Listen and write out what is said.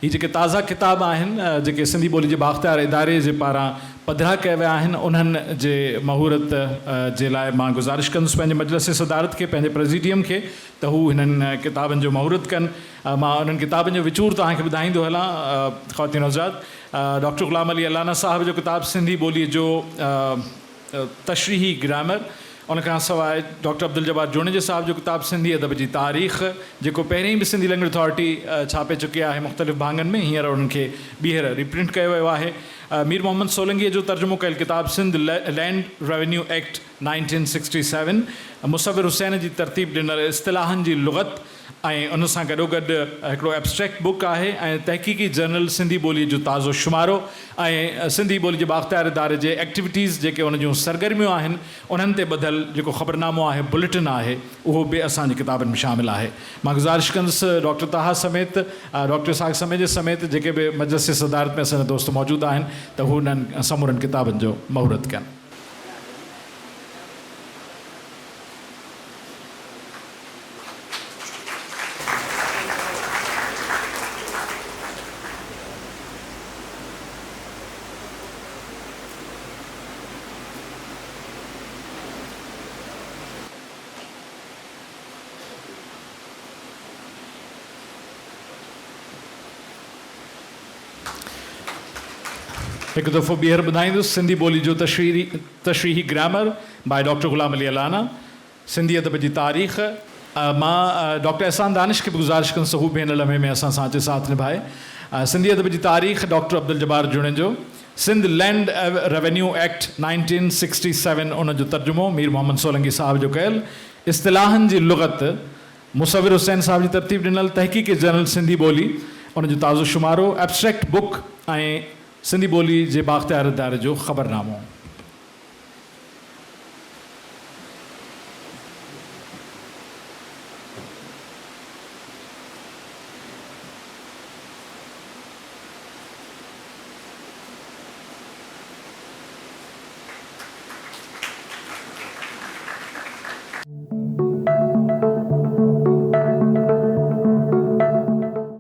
ही जेके ताज़ा किताब आहिनि जेके सिंधी ॿोली जे बाख़्तियार इदारे जे पारां पधिरा कया विया आहिनि उन्हनि जे महूरत जे लाइ मां गुज़ारिश कंदुसि पंहिंजे मजलिस सदारत खे, पंहिंजे प्रेसिडियम खे त हू हिननि किताबनि जो महूरत कनि। मां उन्हनि किताबनि जो विचूर तव्हांखे ॿुधाईंदो हलां। ख़वातीन हज़रात, डॉक्टर ग़ुलाम अली अलाना साहिब जो किताब सिंधी ॿोलीअ जो तशरीही ग्रामर, उन खां सवाइ डॉक्टर अब्दुल जब्बार जुणेजा साहिब जो किताब सिंधी अदब जी तारीख़, जेको पहिरीं बि सिंधी लैंग्वेज अथॉरिटी छापे चुकी आहे मुख़्तलिफ़ भाङनि में, हींअर उन्हनि खे ॿीहर रिप्रिंट कयो वियो आहे। मीर मोहम्मद सोलंकीअ जो तर्जुमो कयल किताब Sindh land revenue act 1967, Musawir Hussain जी तरतीब ॾिनल इस्तिलाहनि जी लुग़त ऐं उन सां गॾोगॾु हिकिड़ो एब्स्ट्रैक्ट बुक आहे ऐं तहक़ीक़ी जर्नल सिंधी ॿोलीअ जो ताज़ो शुमारो ऐं सिंधी ॿोली जे बाख़्तियार इदारे जे एक्टिविटीज़ जेके उन जूं सरगर्मियूं आहिनि उन्हनि ते ॿधल जेको ख़बरनामो आहे, बुलेटिन आहे, उहो बि असांजी किताबनि में शामिल आहे। मां गुज़ारिश कंदुसि डॉक्टर ताहा समेत, डॉक्टर साग समेत समेत जेके बि मजलिस सदारत में असांजा दोस्त मौजूदु आहिनि त हू उन्हनि समूरनि किताबनि जो महूरत कनि। हिकु दफ़ो ॿीहर ॿुधाईंदुसि सिंधी ॿोली जो तशरीही grammar by doctor Ghulam Ali Allana, Sindhi अदब जी तारीख़। मां डॉक्टर एहसान दानिश खे बि गुज़ारिश कंदुसि हू बि हिन लम्हे में असां सां अचे साथ निभाए। सिंधी अदब जी तारीख़ doctor Abdul Jabbar Junejo, Sindh land revenue act 1967 उन जो तर्जुमो मीर मोहम्मद सोलंकी साहिब जो कयल, इस्तिलाहनि जी लुग़त मुसविर हुसैन साहिब जी तरतीब ॾिनल तहक़ीक़ी जर्नल सिंधी ॿोली उन जो ताज़ो शुमारो, एब्स्ट्रैक्ट बुक ऐं सिंधी ॿोली जे बाख़्तियार इदारे जो ख़बरनामो।